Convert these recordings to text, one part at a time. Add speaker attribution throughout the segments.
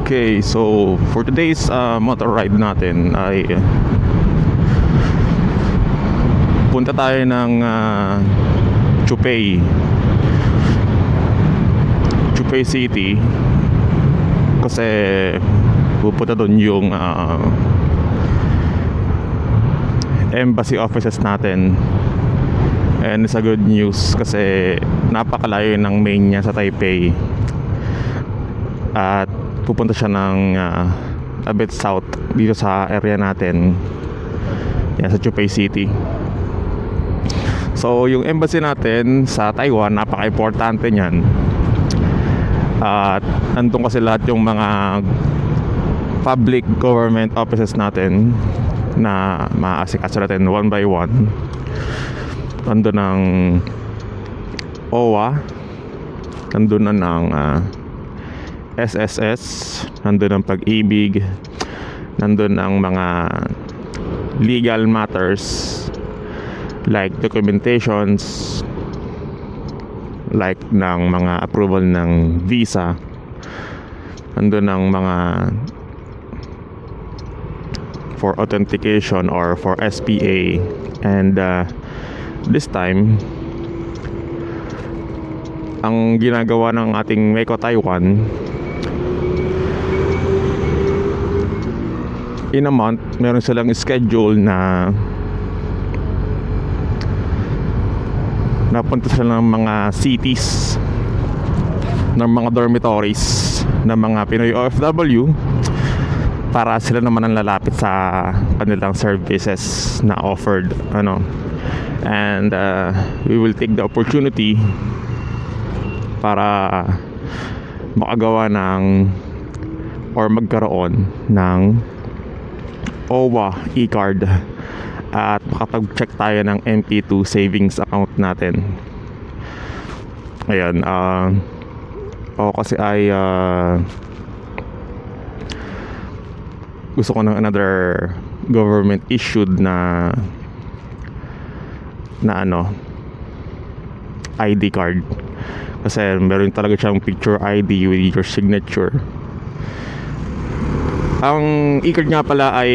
Speaker 1: Okay, so for today's motor ride natin ay punta tayo ng Chupay City kasi pupunta doon yung embassy offices natin, and it's a good news kasi napakalayo ng main niya sa Taipei at pupunta siya ng a bit south dito sa area natin, yan, sa Chupay City. So yung embassy natin sa Taiwan, napaka-importante niyan. At nandun kasi lahat yung mga public government offices natin na maaasikaso natin one by one. Nandun ng OWA, nandun na ng SSS, nandun ng Pag-ibig, nandun ang mga legal matters like documentations, like ng mga approval ng visa, nandun ang mga for authentication or for SPA. And this time ang ginagawa ng ating Meko Taiwan, in a month meron silang schedule na napunta sila ng mga cities, ng mga dormitories ng mga Pinoy OFW para sila naman ang lalapit sa kanilang services na offered, and we will take the opportunity para makagawa ng or magkaroon ng OWA e-card at makapag-check tayo ng MP2 savings account natin. Ayan, kasi ay gusto ko ng another government issued na ID card, kasi meron talaga siyang picture ID with your signature. Ang e-card nga pala ay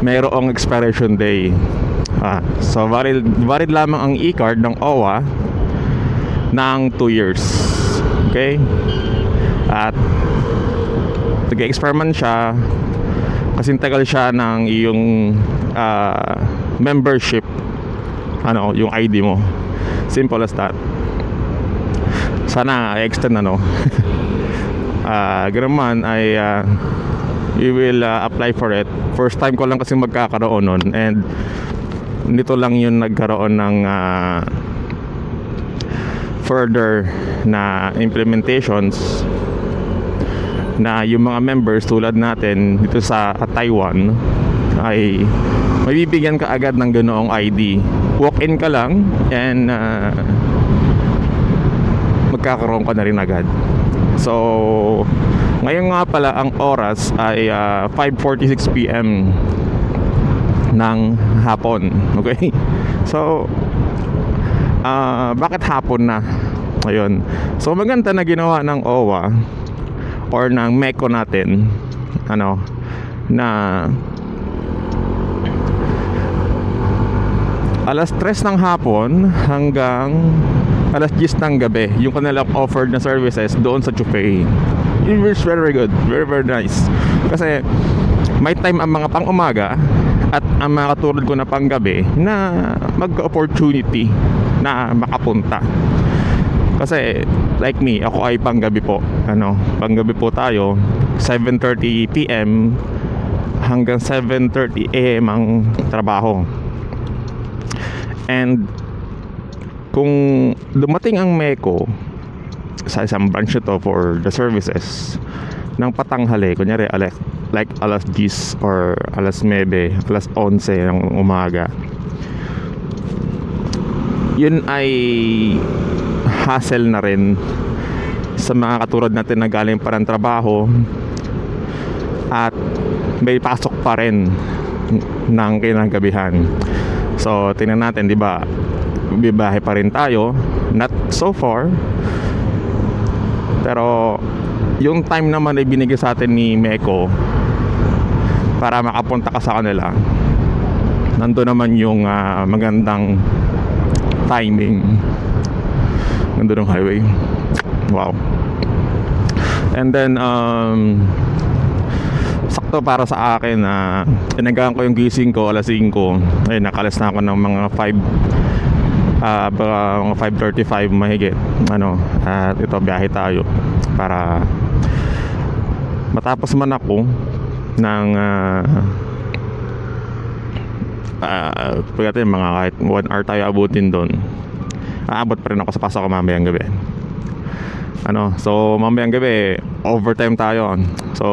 Speaker 1: mayroong expiration day. So valid lamang ang e-card ng OWA ng 2 years. Okay? At nag-expire man siya kasi tagal siya ng iyong membership, yung ID mo. Simple as that. Sana i-extend ganun man ay you will apply for it. First time ko lang kasi magkakaroon nun, and nito lang yun nagkaroon ng further na implementations na yung mga members tulad natin dito sa Taiwan ay mabibigyan ka agad ng ganoong ID. Walk-in ka lang and magkakaroon ka na rin agad. So ngayon nga pala ang oras ay 5:46 PM ng hapon. Okay? So bakit hapon na ngayon? So maganda na ginawa ng OWA or ng Meko natin, na alas 3 ng hapon hanggang alas 10 ng gabi yung kanilang offered na services doon sa Chupay. It was very good, very very nice. Kasi may time ang mga pang umaga at ang mga katulad ko na pang gabi na mag-opportunity na makapunta. Kasi like me, ako ay panggabi po. Panggabi po tayo, 7:30 PM hanggang 7:30 AM ang trabaho. And kung dumating ang Meko sa isang branch ito for the services ng patanghali, kunyari like alas 10 or alas 9, alas 11 ng umaga, yun ay hassle na rin sa mga katulad natin na galing pa ng trabaho at may pasok pa rin ng kinagabihan. So tingnan natin, di ba, bibahe pa rin tayo, not so far, Pero yung time naman ay binigay sa atin ni Meko para makapunta ka sa kanila. Nandun naman yung magandang timing. Nandun yung highway. Wow. And then sakto para sa akin na tinagaan ko yung gising ko alas 5. Ay, nakalas na ako ng mga 5:35 mahigit. At ito, biyahe tayo para matapos man ako ng pagkatapos mga kahit 1 hour tayo abutin doon. Aabot pa rin ako sa pasok ko mamayang gabi. So mamayang gabi overtime tayo. So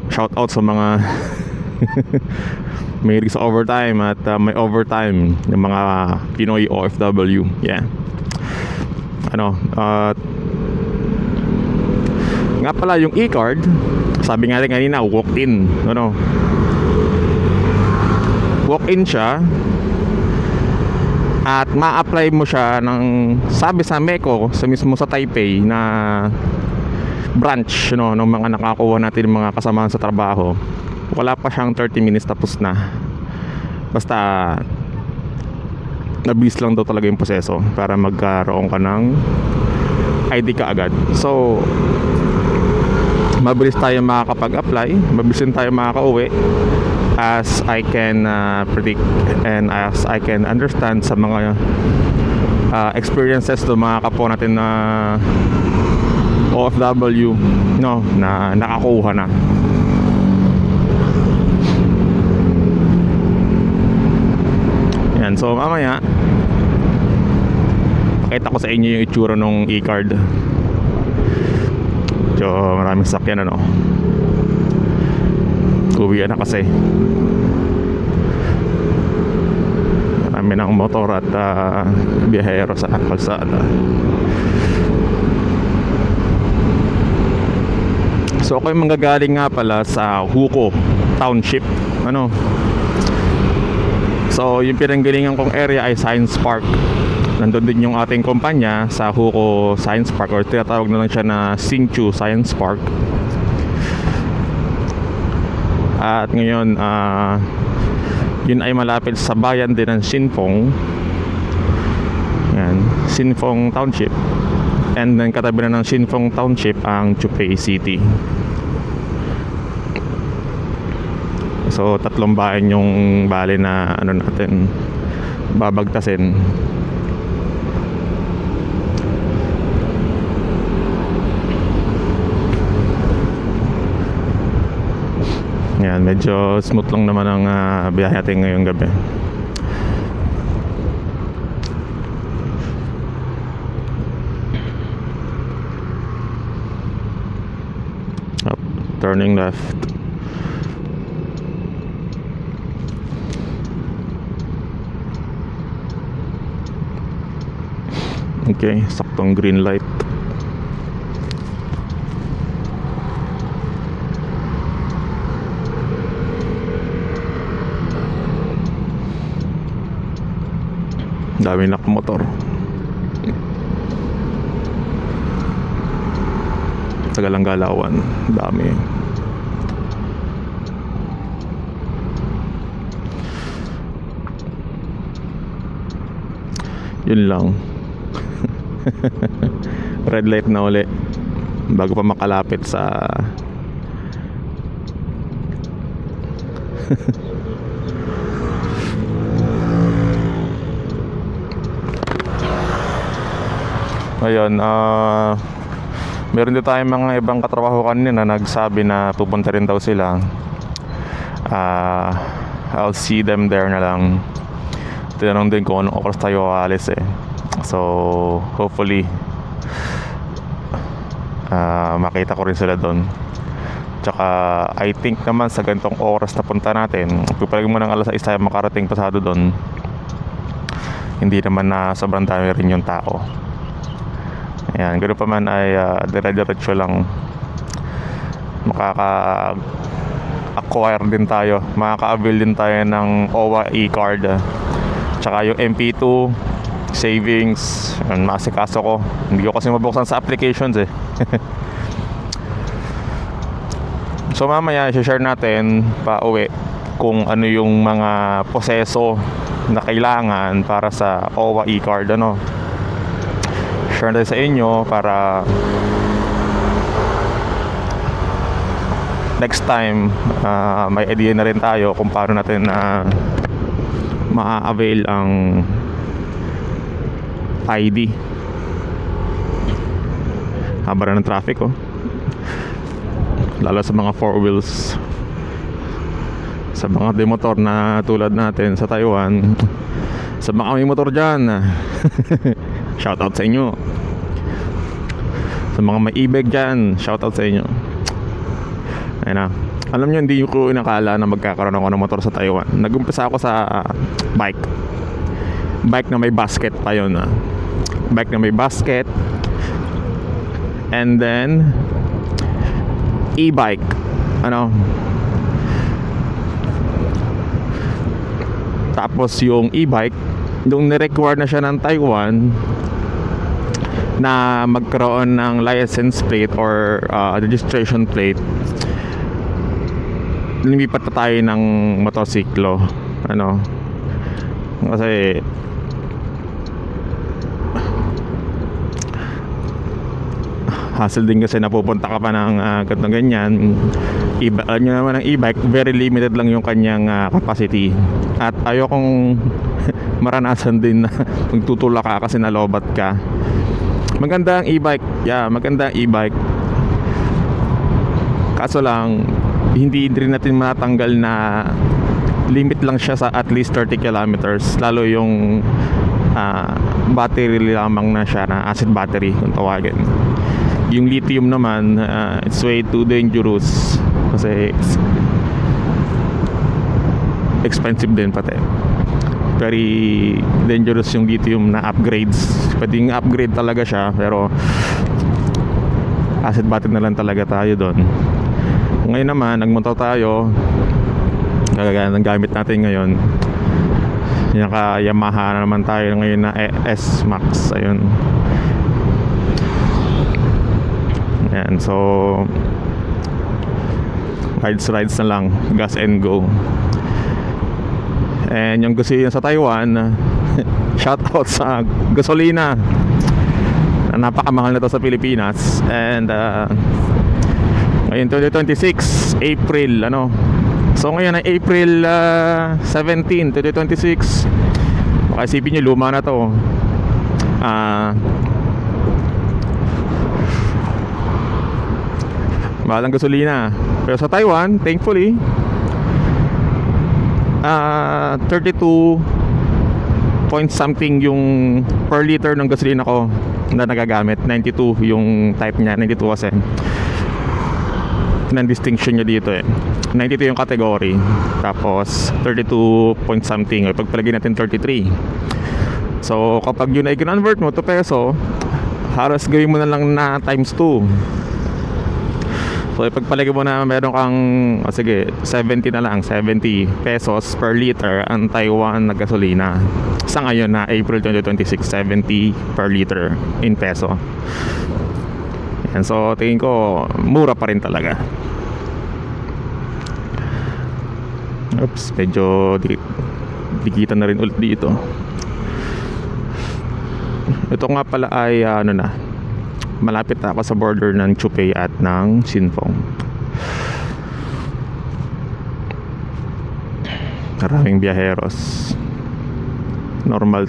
Speaker 1: shout out sa mga may sa overtime at may overtime yung mga Pinoy OFW. Yeah. Nga pala yung e-card, sabi nga rin kanina, walk-in. Walk-in siya at ma-apply mo siya ng, sabi sa Meko, sa mismo sa Taipei na branch ng mga nakakuha natin mga kasamahan sa trabaho. Wala pa siyang 30 minutes tapos na. Basta nabilis lang daw talaga yung proseso para magkaroon ka ng ID ka agad. So mabilis tayo makakapag-apply, mabilis din tayo makakauwi, as I can predict and as I can understand sa mga experiences do mga kapwa natin na OFW na nakakuha na. Yan, so mamaya pakita ko sa inyo yung itsura ng e-card. So maraming sakyan uwian na kasi marami ng motor at biyahero sa kalsada. So ako yung manggagaling nga pala sa Huko Township. So yung pinanggalingan kong area ay Science Park. Nandun din yung ating kumpanya sa Huko Science Park, or tinatawag na lang siya na Hsinchu Science Park. At ngayon yun ay malapit sa bayan din ng Sinfong. Yan, Sinfong Township. And then katabi na ng Sinfong Township ang Chupei City. So 3 bayan yung bali na natin babagtasin. Yan, medyo smooth lang naman ang biyahe natin ngayong gabi. Up, turning left. Okay, saktong green light. Dami nakamotor. Tagalang galawan. Dami. Yun lang. Red light na uli bago pa makalapit sa ayun. Meron din tayong mga ibang katrabaho kanina na nagsabi na pupunta rin daw sila. I'll see them there na lang. Tinanong din kung anong oras tayo aalis So hopefully makita ko rin sila doon. Tsaka I think naman sa ganitong oras na punta natin, pipalagin mo ng alas 6 tayo makarating pasado doon, hindi naman na sobrang dami rin yung tao. Ayan, ganoon pa man ay dire-diretso lang. Makaka-acquire din tayo, makaka-avail din tayo ng OWA e-card, tsaka yung MP2, savings, ang masikaso ko. Hindi ko kasi mabuksan sa applications eh. So mamaya i-share natin pa uwi kung ano yung mga proseso na kailangan para sa OWA e-card, ano. Share natin sa inyo para next time may idea na rin tayo kung paano natin ma-avail ang ID. Haba na ng traffic, oh. Lalo sa mga four wheels. Sa mga demotor na tulad natin sa Taiwan. Sa mga may motor dyan, shoutout sa inyo. Sa mga may e-bike dyan, shoutout sa inyo. Ayun na. Alam nyo, hindi ko inakala na magkakaroon ako ng motor sa Taiwan. Nag-umpisa ako sa bike. Bike na may basket pa yun. Bike na may basket. And then e-bike. Ano? Tapos yung e-bike, nung ni-require na siya ng Taiwan na magkaroon ng license plate or registration plate, lumipat na tayo ng motorsiklo. Ano? Kasi hassle din kasi napupunta ka pa ng ganito ganyan. Nyo naman ang e-bike, very limited lang yung kanyang capacity. At ayokong maranasan din na magtutulak ka kasi nalobat ka. Maganda ang e-bike. Yeah, maganda ang e-bike. Kaso lang, hindi rin natin matanggal na limit lang siya sa at least 30 kilometers. Lalo yung battery lamang na siya, na acid battery kung tawagin. Yung lithium naman, it's way too dangerous kasi it's expensive din pati. Very dangerous yung lithium na upgrades. Pwedeng upgrade talaga siya, pero acid battery na lang talaga tayo doon. Ngayon naman, nagmotor tayo. Kagaya ng gamit natin ngayon, yung Yamaha na naman tayo ngayon na S-Max. Ayun. Ayan, so rides na lang, gas and go. And yung gasolina sa Taiwan, shout out sa gasolina na napakamahal na to sa Pilipinas. And ngayon 2026 April, ano, so ngayon ay April 17, 2026. Baka isipin nyo, luma na to. Mahal ang gasolina. Pero sa Taiwan, thankfully, 32 point something yung per liter ng gasolina ko na nagagamit. 92 yung type niya, 92 kasi non-distinction niya dito eh. 92 yung category. Tapos 32 point something, pagpalagay natin 33. So kapag yun ay convert mo to peso, halos gawin mo na lang na times 2. So ipagpalagay mo na meron kang sige, 70 na lang, 70 pesos per liter ang Taiwan na gasolina. Sa ngayon na April 2026, 70 per liter in peso. And so tingin ko mura pa rin talaga. Oops, medyo dikitan na rin ulit dito. Ito nga pala ay malapit na ako sa border ng Chupei at ng Sinfong. Maraming biyaheros. Normal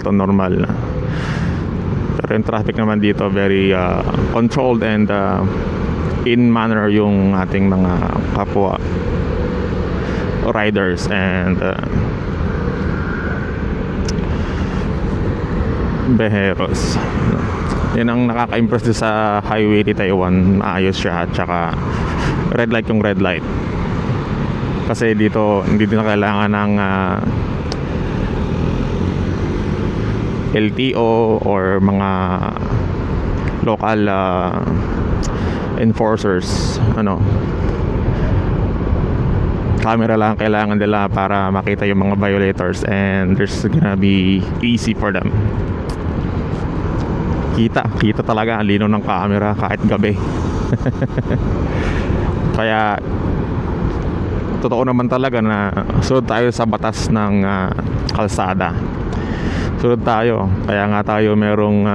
Speaker 1: na. Pero yung traffic naman dito very controlled and in manner yung ating mga kapwa riders and biyaheros. Yan ang nakaka-impress sa highway ni Taiwan. Maayos siya at saka red light yung red light. Kasi dito hindi na kailangan ng LTO or mga local enforcers. Camera lang kailangan nila para makita yung mga violators, and there's gonna be easy for them. kita talaga ang linaw ng camera kahit gabi. Kaya totoo naman talaga na sunod tayo sa batas ng kalsada. Sunod tayo. Kaya nga tayo merong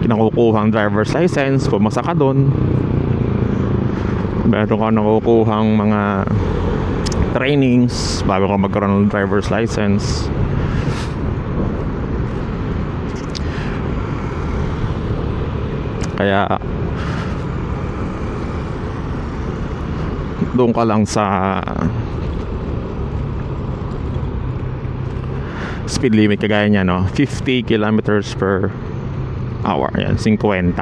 Speaker 1: kinakukuhang driver's license. Pumasa ka doon, meron ka nakukuhang mga trainings bago ka magkaroon ng driver's license. Kaya doon ka lang sa speed limit kagaya niya, no? 50 kilometers per hour. Yan, 50.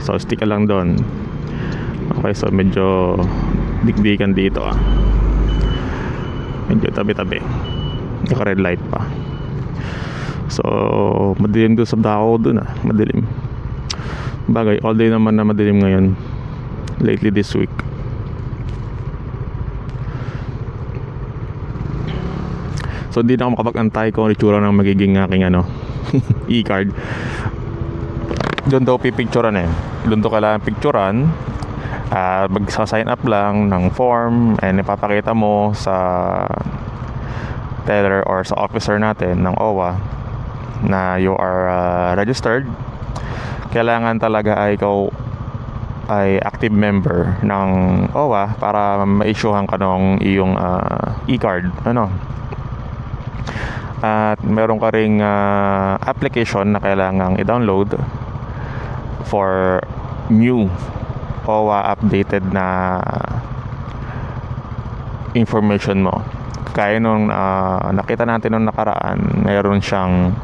Speaker 1: So stick ka lang doon. Okay, so medyo dikdikan dito medyo tabi-tabi. Naka red light pa. So madilim doon sa Davao doon madilim. Bagay, all day naman na madilim ngayon. Lately this week. So hindi na ako makapag-antay kung itsura ng magiging aking e-card. Doon daw pipicturan Doon daw kailangan picturan. Magsa-sign up lang ng form and ipapakita mo sa teller or sa officer natin ng OWA na you are registered. Kailangan talaga ay ikaw ay active member ng OWA para ma-issuehan ka ng iyong e-card. At meron ka ring application na kailangang i-download for new OWA updated na information mo. Kaya nung nakita natin nung nakaraan, mayroon siyang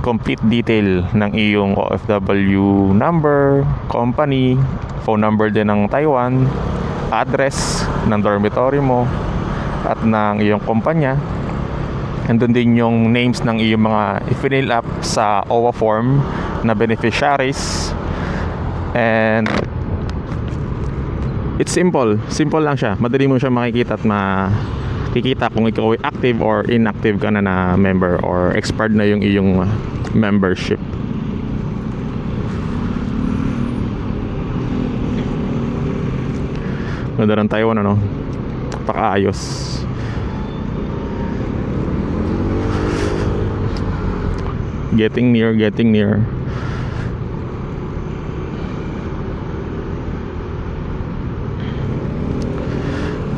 Speaker 1: complete detail ng iyong OFW number, company, phone number din ng Taiwan, address ng dormitory mo at ng iyong kumpanya. Andun din yung names ng iyong mga i-fill up sa OWA form na beneficiaries. And it's simple lang siya. Madali mo siya makikita at makikita kung ikaw ay active or inactive ka na member or expired na yung iyong membership. Ganda ng Taiwan, pakaayos. Getting near.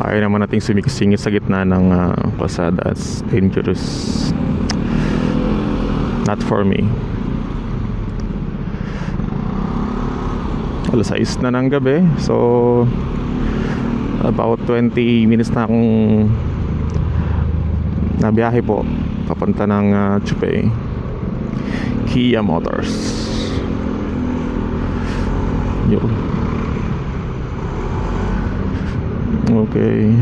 Speaker 1: Ayaw naman nating sumisingit sa gitna ng kalsada. It's dangerous. Not for me. Alas 6 na ng gabi. So about 20 minutes na akong nabiyahe po papunta ng Chupay Kia Motors. Yun. Okay.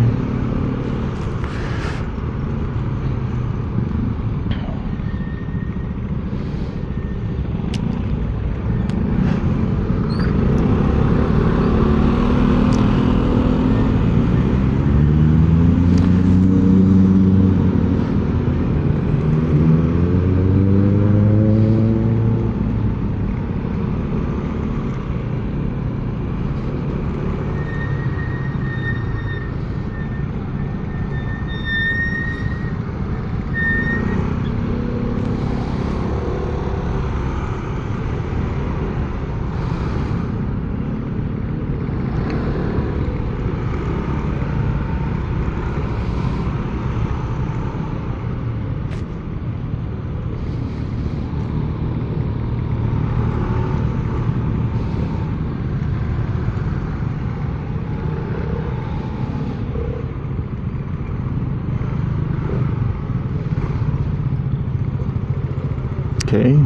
Speaker 1: Okay.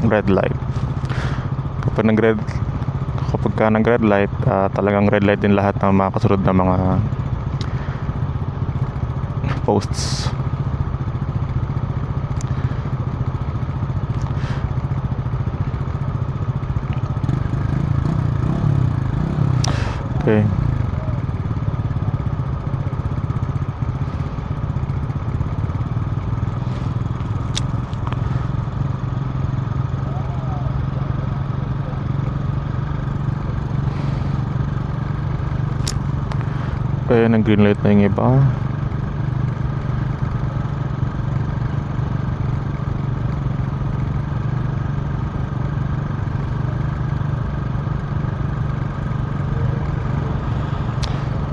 Speaker 1: Red light. Kapag ka nag-red light, talagang red light din lahat ng mga kasunod na mga posts. Okay. Kaya nag green light na yung iba.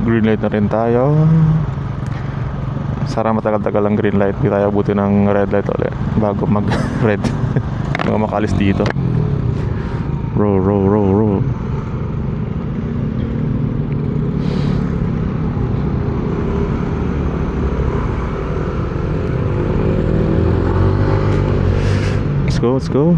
Speaker 1: Green light na rin tayo. Sana matagal-tagal ang green light. Di tayo abutin ng red light ulit bago mag red. Mga makalis dito. Roll. Let's go.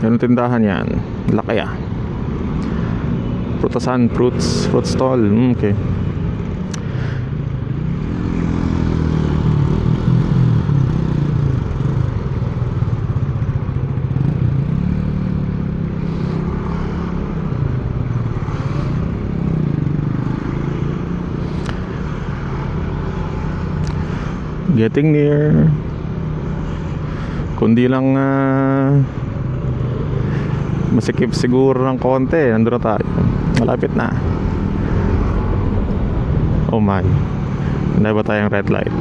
Speaker 1: Anong tindahan yan? Laki ah. Prutasan, fruit stall. Okay. Getting near. Kundi lang masikip siguro ng konti, nandun na tayo. Malapit na. Oh my. Hindi ba tayong red light?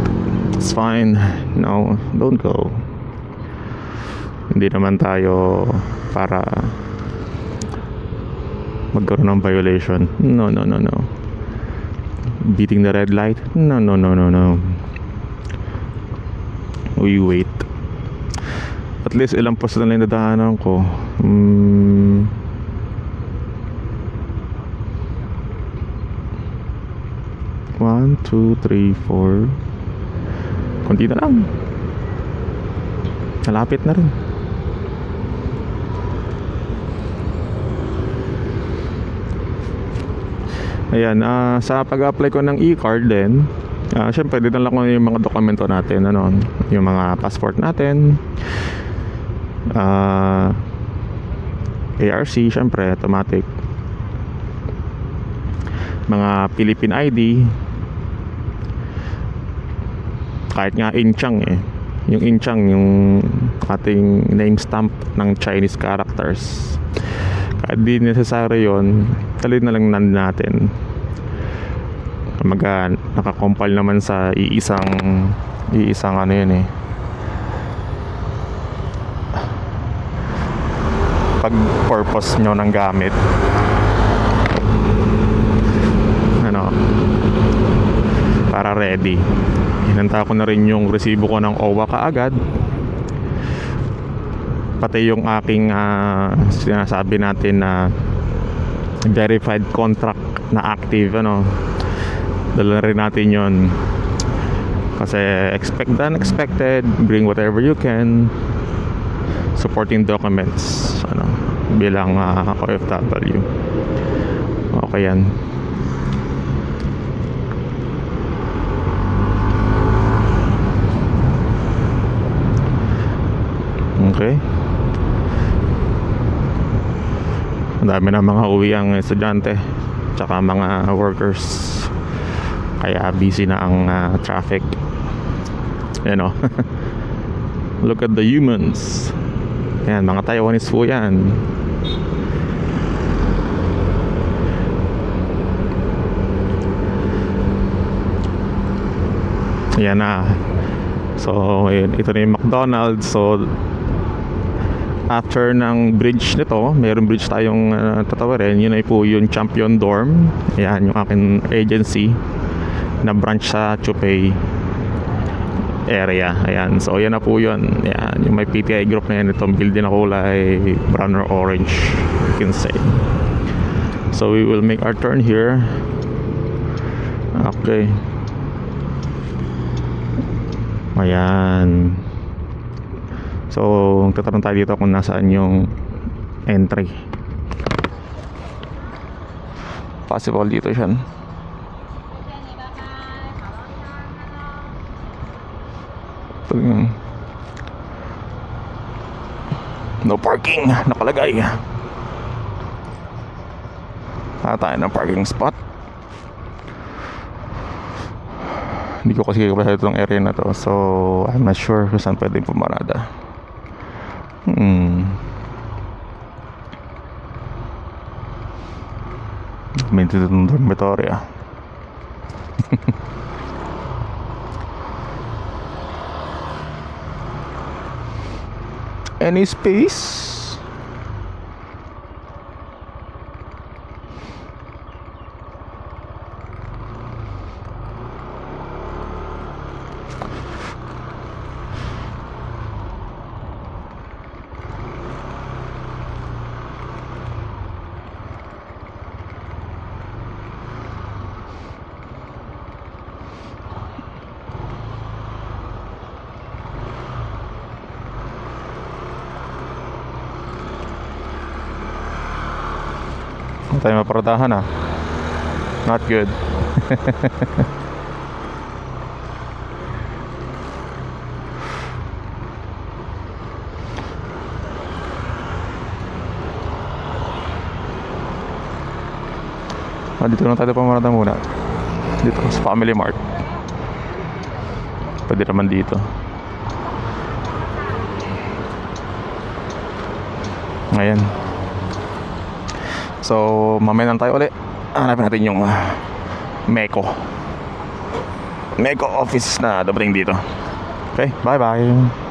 Speaker 1: It's fine. No, don't go. Hindi naman tayo para magkaroon ng violation. No. Beating the red light? No. We wait. At least ilang posto na lang nadaanan ko. 1, 2, 3, 4. Kunti na lang. Malapit na rin. Ayan, sa pag-apply ko ng e-card din, syempre dinala ko yung mga dokumento natin, yung mga passport natin, ARC, syempre automatic, mga Philippine ID, kahit nga inchang yung inchang, yung ating name stamp ng Chinese characters. Kahit di necessary yun, talin na lang natin. Nakakompile naman sa iisang ano yun pag purpose nyo ng gamit, para ready. Hinanta ko na rin yung resibo ko ng OWA kaagad, pati yung aking sinasabi natin na verified contract na active, dala rin natin yon. Kasi expect the unexpected, bring whatever you can, supporting documents bilang OFW. Okay yan. Okay. Ang dami na mga uwi ang estudyante tsaka mga workers, kaya busy na ang traffic. Look at the humans. Yan, mga Taiwanese po yan. Yan na. So ito na yung McDonald's. So after ng bridge nito, mayroong bridge tayong tatawarin. Yun ay po yung Champion Dorm. Yan yung aking agency na branch sa Chupay area. Ayan, so yan na po yun. Yan, yung may PTI group na yan. Itong building na kulay brown or orange, you can say. So we will make our turn here. Okay. Ayan. So tatanong tayo dito kung nasaan yung entry. Possible dito siya. No parking nakalagay. Tayo ng parking spot. Hindi ko kasi kapasado itong area na to. So, I'm not sure kung saan pwede pumarada. May dito ng dormitory ah. Any space? Hindi tayo maparadahan ah. Not good. Dito lang tayo pamarada muna. Dito sa Family Mart. Pwede naman dito. Ayan. So, mamaya na tayo ulit. Hanapin natin yung Meko office na dumating dito. Okay, bye bye.